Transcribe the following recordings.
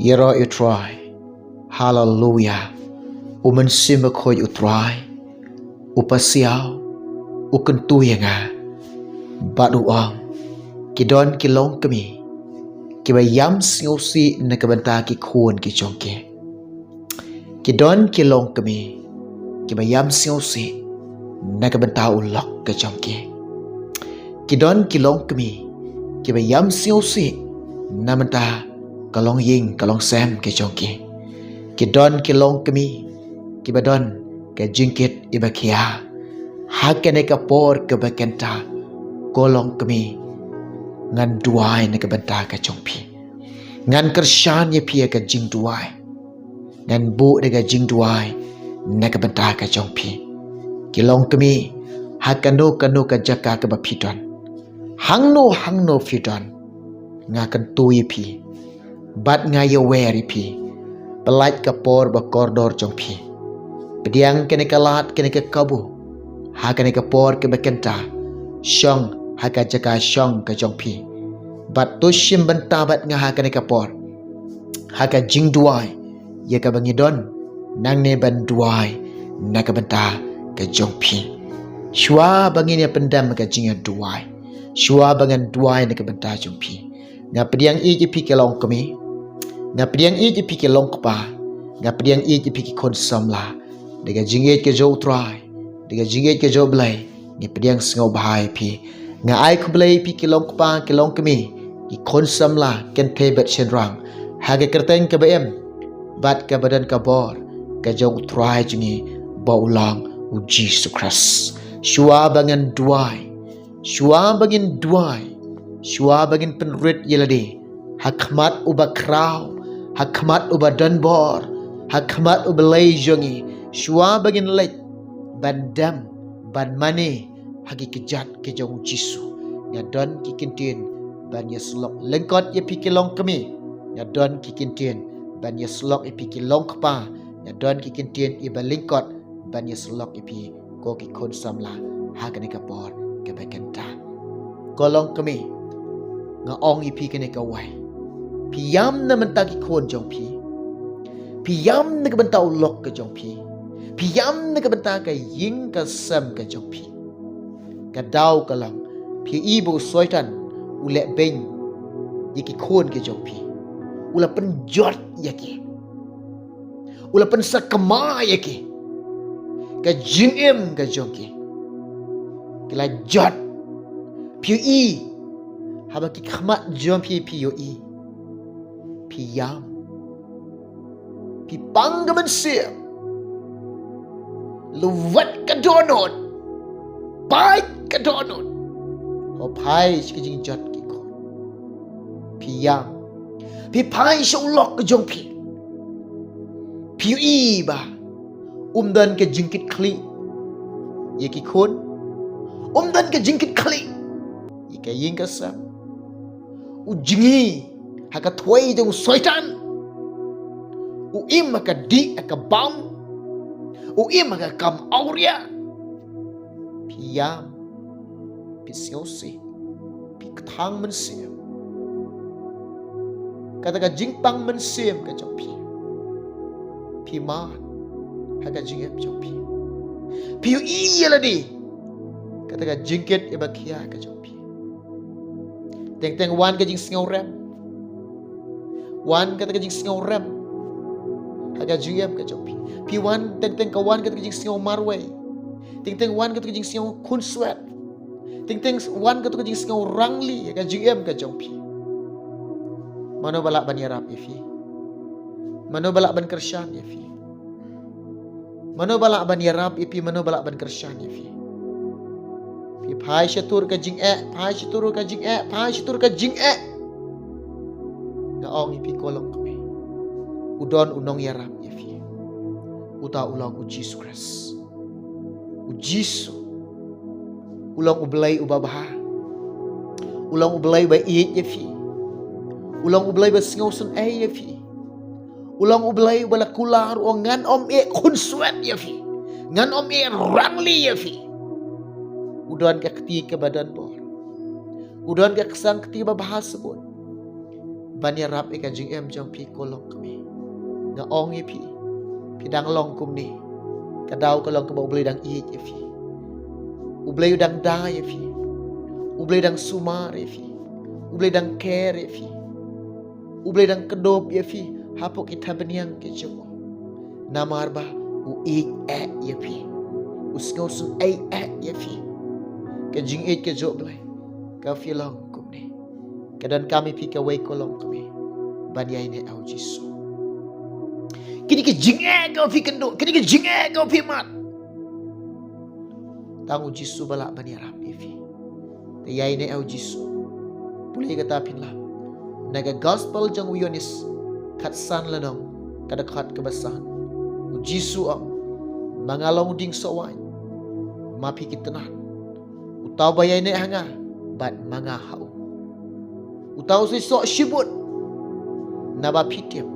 Yero utrai. Hallelujah. Umen sim khoi utrai. Upasiao. Ukentu yanga. Badu ang. Kidon kilong kami. Kibayam singosi na kabanta ki khon ki chongke. Kidon kilong kami. Kibayam singosi na kabanta ulok ka chongke. Kidon kilong kami. Kibayam singosi na manta kalong ying kalong sem ke chongke. Kidon kilong kami. Kibadon ka jingkit ibakia. Hakane ka por ka bakenta. Kolong kami. Ngan duai na kabanta ka chongpi. Ngan kersyan ye pia ka jing duai. Ngan bu de ka jing duai na kabanta ka chongpi. Kilong kami hakano kano ka jaka ka bapidon. Hangno fidon. Nga kan tu ye pi. Bat nga ye weri pi. Pelait ka por ba koridor chongpi. Pediang kene kalat kene ka kabu. Hakane ka por ka bakenta. Syong haka jaka syong ka jongpi. Bat tu shim benta bat nga haka ne kapor. Haka jing duai. Ya ka bangidon. Nang ne ban duai. Na ka benta ka jongpi. Shua bangin ya pendam ka jinga duai. Shua bangan duai na ka benta jongpi. Nga pediang i je pi ke long kami. Nga pediang i je pi ke long kapa. Nga pediang i je pi ke kon samla. Dega jingit ke jo utrai. Dega jingit ke jo belai. Nga pediang sengau bahai pi. Nga ai kublai pi kilong kpa kilong kami ki konsam la ken pe bet shenrang hage kerteng ke bem bat ke badan ka bor ke jong try jingi ba ulang u Jesus Christ shua bangan duai shua bangin duai shua bangin penrit yelade hakmat uba kraw hakmat uba danbor hakmat uba lay jongi shua bangin lek bandam ban mane hagi kejat ke jauh Jisu nyadon kikintin ban yeslok lengkot ye pikilong kami nyadon kikintin ban yeslok ye pikilong kapa nyadon kikintin ye balingkot ban yeslok ye pi ko ki kon samla hagane kapor ke bakenta kolong kami nga ong ye pi kene kawai piyam na mentaki kon jong pi piyam na kabenta ulok ke jong pi piyam na kabenta ka ying ka sam ka jong pi kadau kalang pi ibu soitan ulek beng yaki khon ke jongpi ula penjot yaki ula pensakama yaki ka jingem ka jongki kila jot pi i haba ki khmat jongpi pi yo i pi yam pi panggaman sia luwat ka donot pai ka donut ho pai ki jing jot ki ko pi yang pi pai shou lok ka jong pi pi i ba dan ka jingkit kli ye ki khon dan ka jingkit kli ye ka ying ka sam u jingi ha ka thoi jong soitan u im ka di ka bam u im ka kam auria Piyam, pisiosi, piktang mensim. Kata ka jingpang mensim ka jompi. Piman, haga jingep jompi. Piu iya ladi. Kata ka jingkit ibakia ka jompi. Teng wan ka jing singaw rem. Wan kata ka jing singaw rem. Haga jingep ka jompi. Pi wan teng ka wan kata ka jing singaw marway. Ting wan katu jing siang kun sweat. Ting wan katu jing siang rangli ka GM ka jongpi. Mano balak ban yarap ifi. Mano balak ban kersyan ifi. Mano balak ban yarap ifi mano balak ban kersyan ifi. Pi pai shatur ka jing pai shatur ka jing pai shatur ka jing na ong ifi kolong kami. Udon unong yarap ifi. Uta ulang u Jesus Christ. Jisu ulang ubelai ubabaha ulang ubelai ba iit yafi ulang ubelai ba singosan yafi ulang ubelai bala kular o ngan om kun sweat yafi ngan om rangli yafi udan ka keti ke badan bor udan ka kesang keti ba bahasa bon ban ya rap ika jing em jong pi kolong kami nga ong ye pi dang long kum ni ka daw ko long ko boleh dang i ye pi ublay dang da ye pi ublay dang sumar ye pi ublay dang care ye pi ublay dang kedop ye pi hapok kita beniang ke jomo namar ba u i ye pi usngau su ye pi ke jing ke jo blay ka fi long kum ni kedan kami pi ka wei kolong kami ban yai ne au jisu kini ke jing ka pi kendo kini ke jing ka pi mat tangu jisu balak ban ya rap pi te yai ne au jisu pulai kata pin la naga gospel jang uyonis kat san lanong kada khat kebasan u jisu ang mangalong ding sawai mapi kitenan utaw bayai ne hanga bat manga hau utaw si sok shibut naba pitiem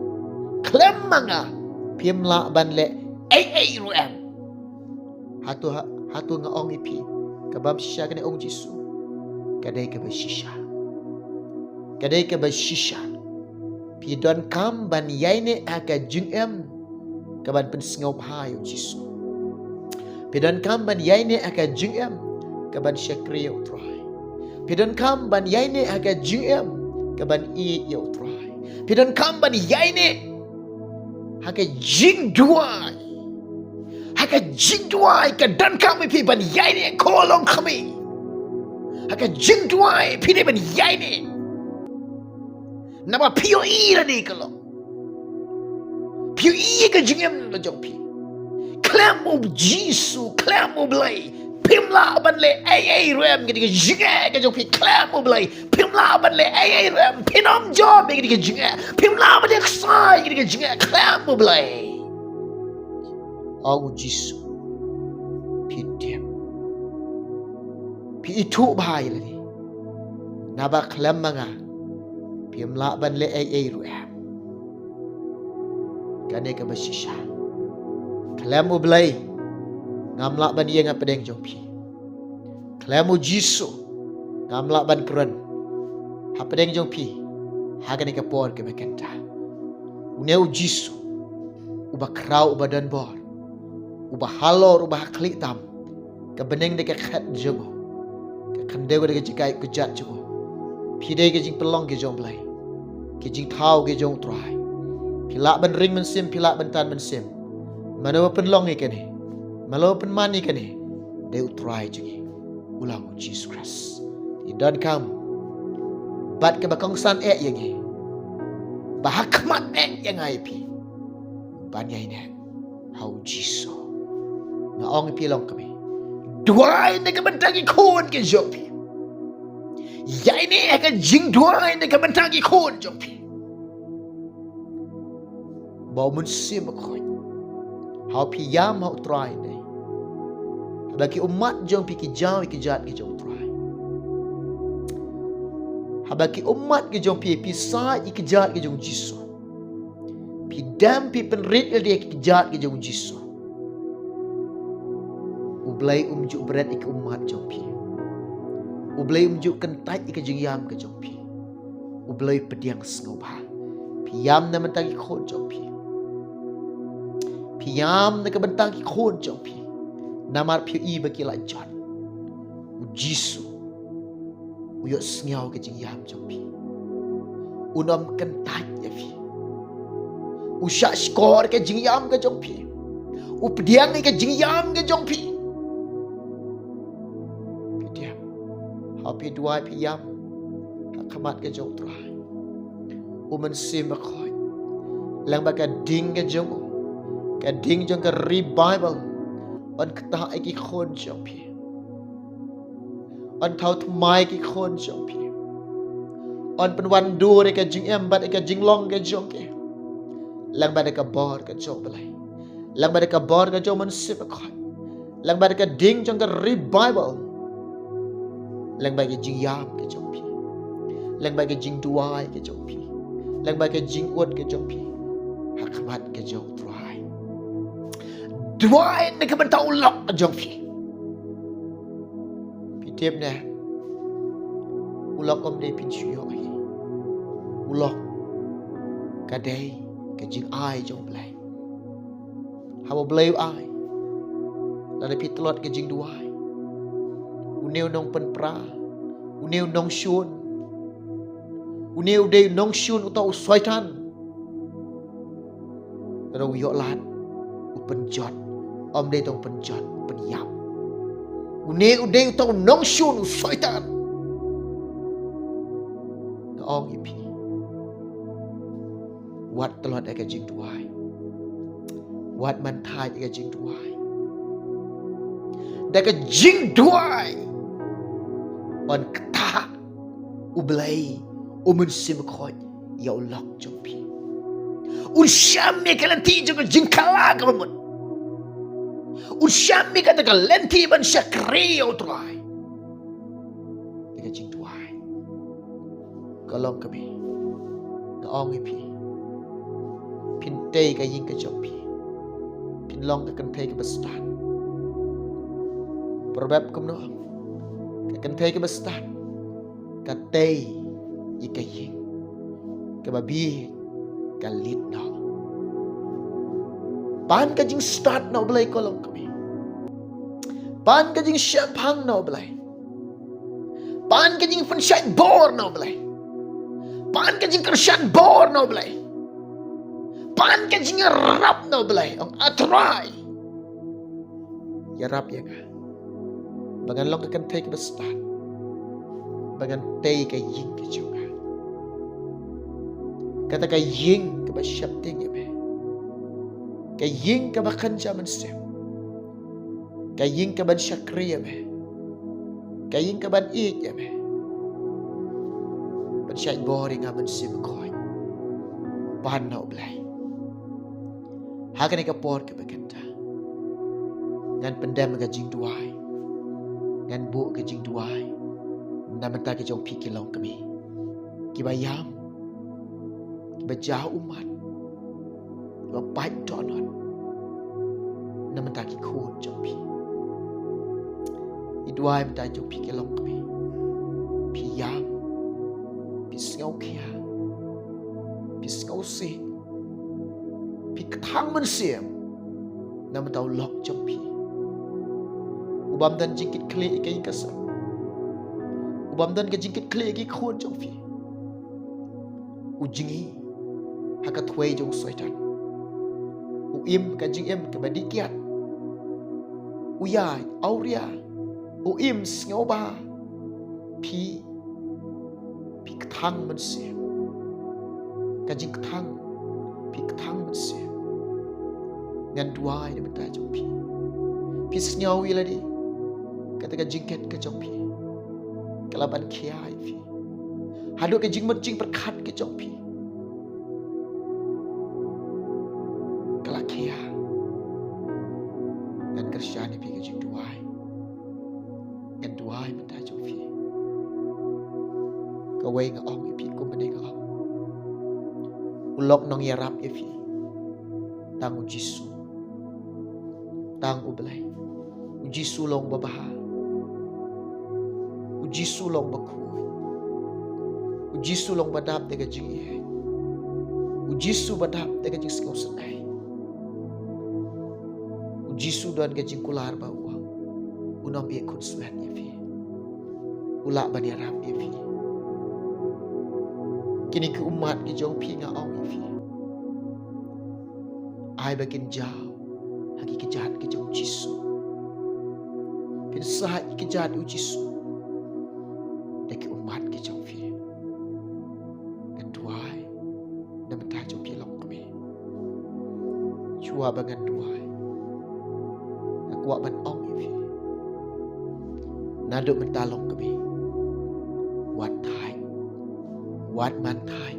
klem manga piem la ban le ai ruam hatu nga ong ipi kabam shisha kane ong jisu kadai ka shisha pi don kam ban yaine aka jing em kaban pen sngau hai jisu pi don kam ban yaine aka jing em kaban shakri yo try pi don kam ban yaine aka jing em kaban i yo try pi don kam ban yaine aka jing duai ka dan kami pi ban yaine kolong kami aka jing duai pi ne ban yaine nama pio i la ni kalau pio i ka jing em la jong pi clam of jisu clam of lay pimla ban le ai rem ke ke jing ka jong pi clam of lay pimla ban le ai rem pinom job ke ke jing pimla ban le sai ke jing clam of lay au jisu pi tiam pi itu bahai la ni naba clam manga pimla ban le ai rem kane ka basisha clam of lay ngamla ban ye ngap pedeng jong pi klamu jisu ngamla ban kran ha pedeng jong pi ha gane ka por ke bekenta uneu jisu uba krau uba dan bor uba halor uba klik tam ka beneng de ka khat jogo ka khande de ka jikai ku jat jogo pi de ke jing pelong ke jong blai ke jing thau ke jong trai pila ban ring men sim pila ban tan men sim manawa penlong ke ni malo penmani kani de utrai jegi ulang Jesus Christ di dan kam bat ke bakong san yangi bahakmat yang ai pi banyai ne hau jiso na ong pi long kami duai ne ke bentangi kon ke jopi yai ne ka jing duai ne ke bentangi kon jopi bau mun sim ko hau pi yam hau try ne bagi umat jong pi ki jaw ki jat ki jong try habaki umat ki jong pi sa ki jat ki jong jiso pi dam pi penrit dia ki jat ki jong jiso ublai umju berat ki umat jong pi ublai umju kentai ki jong yam ki jong pi ublai pediang snoba pi yam na mentagi khon jong pi Piam na kabantang ki khon jong pi namar phi i ba ki la jan u jisu u yo sngau ke jing yam jong pi unom kan tai ya pi u sha skor ke jing yam ke jong pi u pdiang ke jing yam ke jong pi pdiang ha pi duai pi yam ha khamat ke jong trai u man sim ba khoi lang ba ka ding ke jong ka ding jong ka revival on kata ki khon jong pi on thau thmai ki khon jong pi on pen wan du re ka jing em bat ka jing long ka jong ke lang ba ka bor ka jong balai lang ba ka bor ka jong man sip khoi lang ba ka ding jong ka revival lang ba ka jing yam ka jong pi lang ba ka jing duai ka jong pi lang ba ka jing ut ka jong pi hakmat ka jong trai duai ne ka bantau lok jong pi pi tep ne ulok om de pin chuyo ai ulok cả đây cái chừng ai trong belai haba belai ai là để phi tlot cái chừng duai uneu nong pen pra uneu nong shun uneu de nong shun utau soitan rồi yo lat upen jot om de tong pen jot pen yap uneu de utau nong shun soitan ka ong ipiวัดตลอดไอ้กระจิงด้วยวัดมันทายไอ้กระจิงด้วยแต่กระจิงด้วยมันกตาอุบลัยอุมันซิมคอยยาวล็อกจมพีอุนชามมีกันลันทีจงกระจิงขลากันหมดอุนชามมีกันแต่กันลันทีมันชักเรียวตัวไอ้กระจิงด้วยก็ลองกันไปก็อ้องไอ้พี่พินเตยก็ยิงกระจกพีพินลองกันเทยกับสตาร์ประแบบกุมน้องกันเทยกับสตาร์กันเตยยิงกยิงกับบบีกันลิดน้องปานกันยิงสตาร์น้องเบลยก็ลองกันไปปานกันยิงแชมพังน้องเบลยปานกันยิงฟันชัยบอร์น้องเบลยปานกันยิงกระชันบอร์น้องเบลยpan ka jinga rap no belai ang atrai ya rap ya ka bagan long kan take ba start bagan tay ka ying ka juga kata ka ying ka ba shapting ya be ka ying ka ba kanja man sem ka ying ka ban shakri ya be ka ying ka ban ik ya be ban shay boring man sim koi pan no belai Hakan ika por ke bekenta ngan pendam ke jing duai ngan bu ke jing duai namanta ke jong pikir long kami ki bayam ki bajah umat ki pai donon namanta ki khun jong pi i duai mta jong pikir long kami pi yam pi ngau kia pi ngau se thang man siam nam tau lok trong pi ubam dan jingkit kle ke kasa ubam dan ke jingkit kle ke khon trong pi ujingi haka thwei jong soitan uim ka jing em ke badikiat uyai auria uim sngo ba pi thang man siam ka jing thang man siam ngan duai ni bentai jong pi pi snyaw ila di kata ka jingket ke jong pi kalaban kiai pi hadu ke jing jing perkhat ke jong pi kala kia ngan kersyani pi ke jing duai ngan duai bentai jong pi ka wei nga ong pi ko mene ka ong ulok nong yarap ye pi tang jisu tang ublay uji sulong babaha uji sulong bakui uji sulong badap tega jingi uji su badap tega jing skau senai uji su dan ke jing kular ba uang unom ye kun suat ye fi ulak bani arab ye fi kini ke umat ke jong pi nga ong ye fi ai bakin jauh hagi kejahat ke jauh jisu pin sahat kejahat u jisu deki umat ke jauh fi dan duai dan mentah jauh fi long kami chua bangan duai nak kuat ban ong fi naduk mentah long kami wat thai wat man thai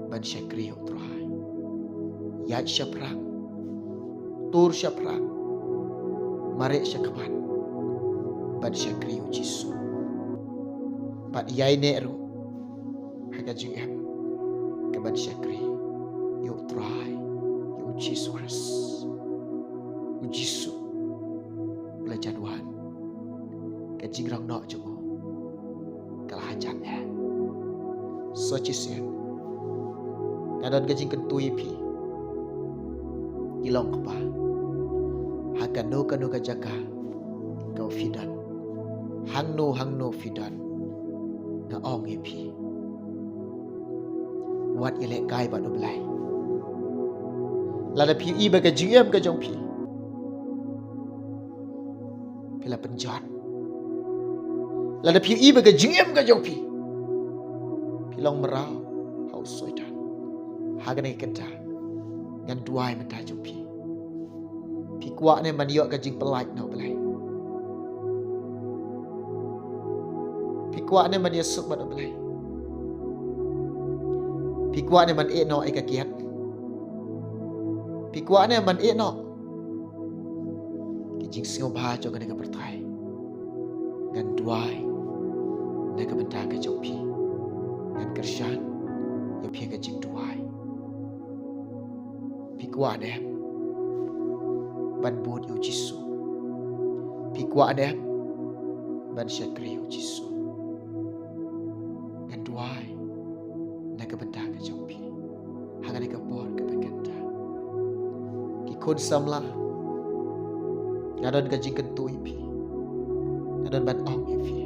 ban syakri utrai Yat syaprang tur syaprang marek syakman bad syakri jisu bad yai neru haga jingem ke bad syakri yu try yu jisu belajar wan ke jingrang nok jongo kalah hajan ya so chisien ngadon ka jing kentui pi ilong ka pa hakano kanu ka jaka kau fidan hangno fidan na ong pi wat ile kai ba no blai la da pi i ba ka jing ka jong pi pila penjat la da pi i ba ka jing ka jong pi pilong merau hau soitan hagane kenta ngan duai mata jong pi kuat ne man yok ka jing pelaj no blai kuat ne man yesuk ba no blai kuat ne man e no ai ka kiat kuat ne man e no ki jing sio ba jo ka ne ka pertai ngan duai ne ka benta ka jong pi ngan kershan yo pi ka jing duai kuat ne ban bot yu jisu kuat ne ban syakri yu jisu ngan duai na ka benta ka jong pi hanga ne ka por ka bekenta ki kon samla ngadon ka jing kentui pi ngadon ban ong pi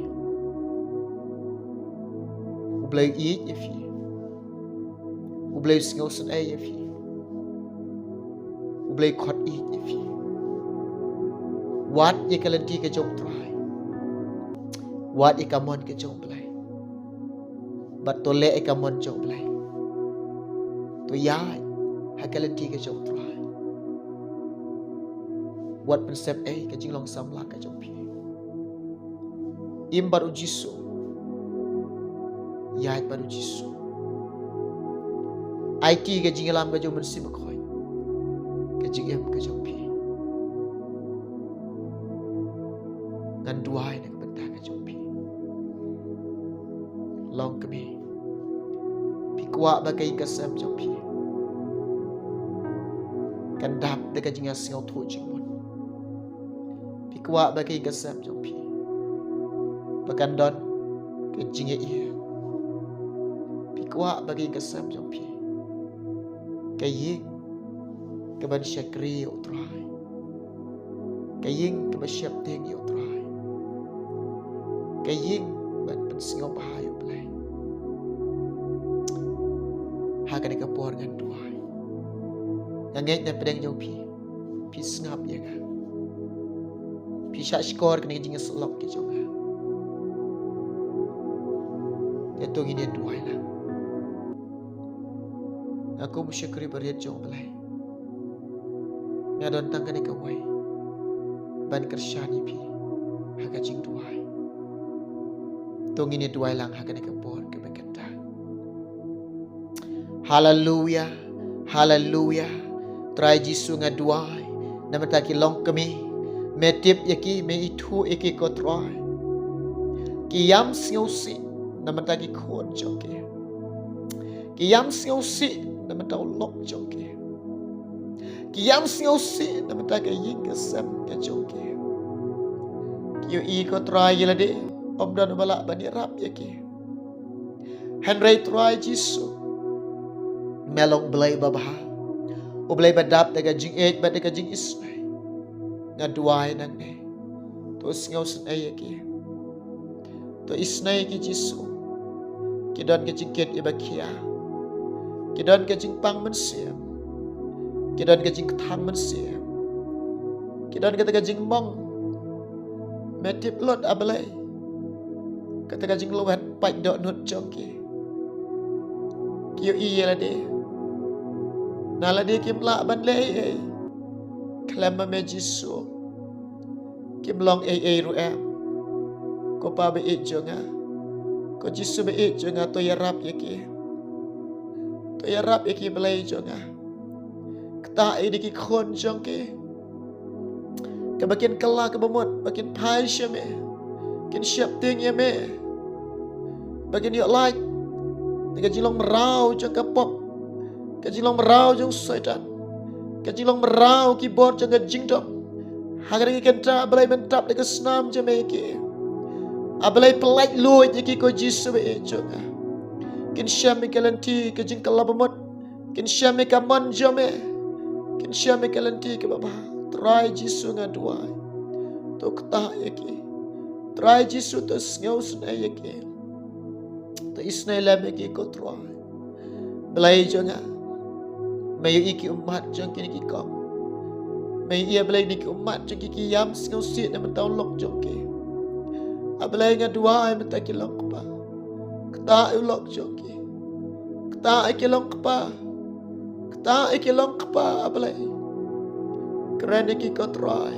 ublai i pi ublai sngau sun ai pi ublai khot i pi wat ye kalanti ka jong trai wat ye kamon ka jong blai bat to le e kamon jong blai to yai ha kalanti ka jong trai wat pen sep e ka jing long samla ka jong pi im baru jisu yai baru jisu IT ka jing lam ka jong men sim khoi ka jing em ka jong pi ngan duai nak benta ka jong pi long kami pi kwa bagai ka sam jong pi kan dap de ka jinga singau thu jing mon pi kwa bagai ka sam jong pi bakan don ka jinga i pi kwa bagai ka sam jong pi ka yi ka ban syakri utrai ka ying ka ba syap ting utrai kaying ban pensingaw bahayo blay haka ka por ngan duai ngait na pedang jong pi sngap ya ga pi sha skor kene jing slok ki jong ya to gini duai la aku bersyukur beriat jong blay ngadon tang kene ka wai ban kersyani pi haka jing duai tong ini duai lang haka ne kapor ke bekata haleluya haleluya trai jisu nga duai namata ki long kami metip yaki me itu eki ko trai ki yam siosi namata ki khon joke ki yam siosi namata lok joke ki yam siosi namata ke ying ke sam ke joke ki yo i ko trai yelade Om dan balak bani rap yaki Henry try jisu melong belai babha o belai badap daga jing ej bad daga jing isnai ngaduai nang ne to singau sun ay yaki to isnai ki jisu kidon ke jing ket ibakia kidon ke jing pang mensiam kidon ke jing thang mensiam kidon ke daga jing mong metip lot abalai kata kajing luan pai dok nut joki kiyo iya la de nala de kim la ban le klama me jisu kim long ru em ko pa be jonga ko jisu be jonga to yarap yaki belai jonga kta di ki khon jongki ke bakin kala ke bomot bakin pai shame kin siap ting ya me bagian yok like dengan jilong merau jang kapop ke jilong merau jang setan ke jilong merau keyboard jang jingdom hagar ki kenta balai mentap de snam je me ki abalai pelai luit ki ko jisu be jonga kin syam ke lanti ke jing kala bomot Kinsyame ka manjame. Kinsyame ka lanti ka baba. Try Jisu nga duay. Tok ta yaki. Try Jisu tos ngaus na yaki. Ta isna lame ki ko try. Belai janga. Mayu iki umat jang kini ki kong. May ia belai ni ki umat jang ki yam ngaus sit na mataw lok jang ki. Abalay nga duay matakilong pa. Kta ulok jang ki. Kta ikilong pa. Kta ikilong pa abalay. Kerana ki ko try.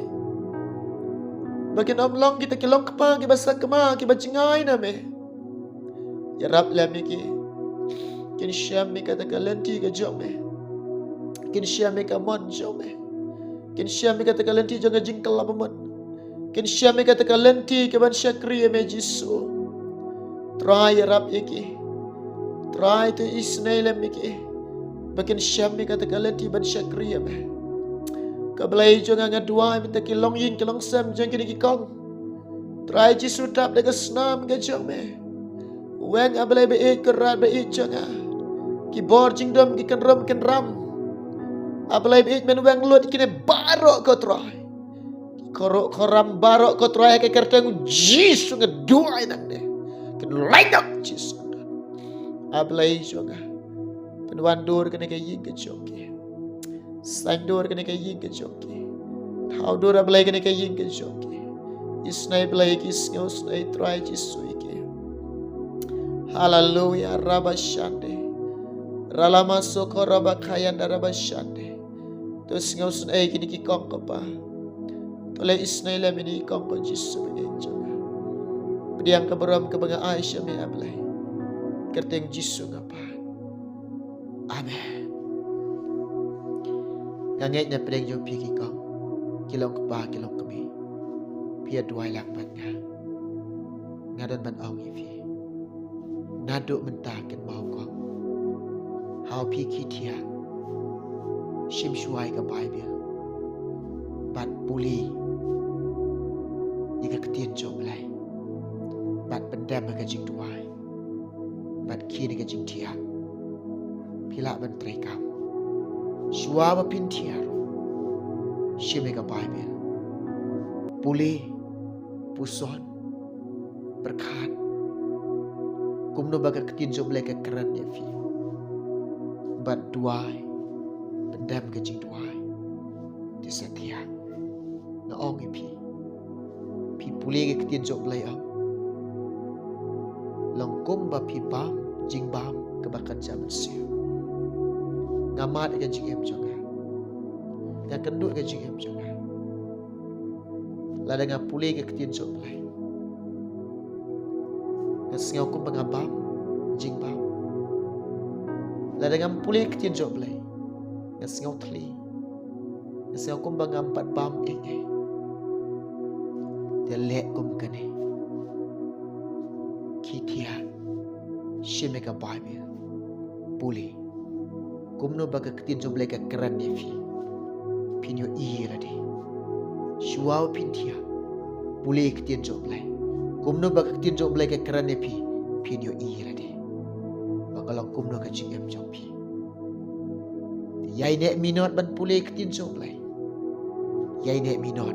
Bagian omlong kita kilong pa kibasa kama kibajingay na me. Yarap lami ki. Kinsyam mi kata kalanti ka jom me. Kinsyam mi ka mon jom me. Kinsyam mi kata kalanti jong jingkal labamon. Kinsyam mi kata kalanti ka ban syakri me Jisu. Try yarap iki. Try to isnay lami ki. Bagian syam mi kata kalanti ban syakri me. Kabalay jong nga dua minta kilong yin kilong sam jong kini kikong. Try Jisu tap daga snam ga jong me. Weng abalay be kerat be jong nga. Ki bor jing dom ki kan ram. Abalay be men weng lut kini barok ko try. Korok koram barok ko try ke kerteng Jisu nga dua nang de. Kan light up Jisu. Abalay jong nga. Penwandur kini ke yin ke jong ki. Sandur kene ke yin ke joki. How do ra blai kene ke yin ke joki. Isnai blai ki snos nai try Jisu iki. Hallelujah rabashande. Ralama sokora bakayanda rabashande. To snos nai kini ki kong pa. Tole isnai la mini kong ko Jisu begenjo. Pediang ka beram ke banga Aisyah me ablai. Kerteng Jisu ngapa. Amen. Ngangit na pedeng jom piki kong. Kilong kepa kilong kami. Pia duai lang man nga. Ngadon man ong ifi. Ngaduk mentaken mau kong. Hau piki tiang. Shim shuai ka Bible. Bat puli. Ika ketien jom lai. Bat pendam ka jing duai. Bat kini ka jing tiang. Pila ban trekam. Suama pintiaro. Shimega Bible. Puli. Puson. Berkat. Kumno baga ketinjo bleka keran ya fi. Bat duai. Pendam gajing duai. Disetia. Naong ipi. Pi puli ke ketinjo bleka. Longkum ba pi bam. Jing bam. Kebakan zaman siu. Ngamat ke jing em jonga. Nga kenduk ke jing em jonga. Lada nga puli ke ketien sok belai. Nga sengau kum pengabam jing bam. Lada nga puli ke ketien sok belai. Nga sengau teli. Nga sengau kum pengampat bam inge. Dia lek kum kene. Kitia. Shimeka Bible. Puli. Kumno baga ketin jom bleka keran nefi. Pinyo ira di. Shuaw pintia. Puli ketin jom blai. Kumno baga ketin jom bleka keran nefi. Pinyo ira di. Bakalang kumno ka jingem jom pi. Yai nek minot ban puli ketin jom blai. Yai nek minot.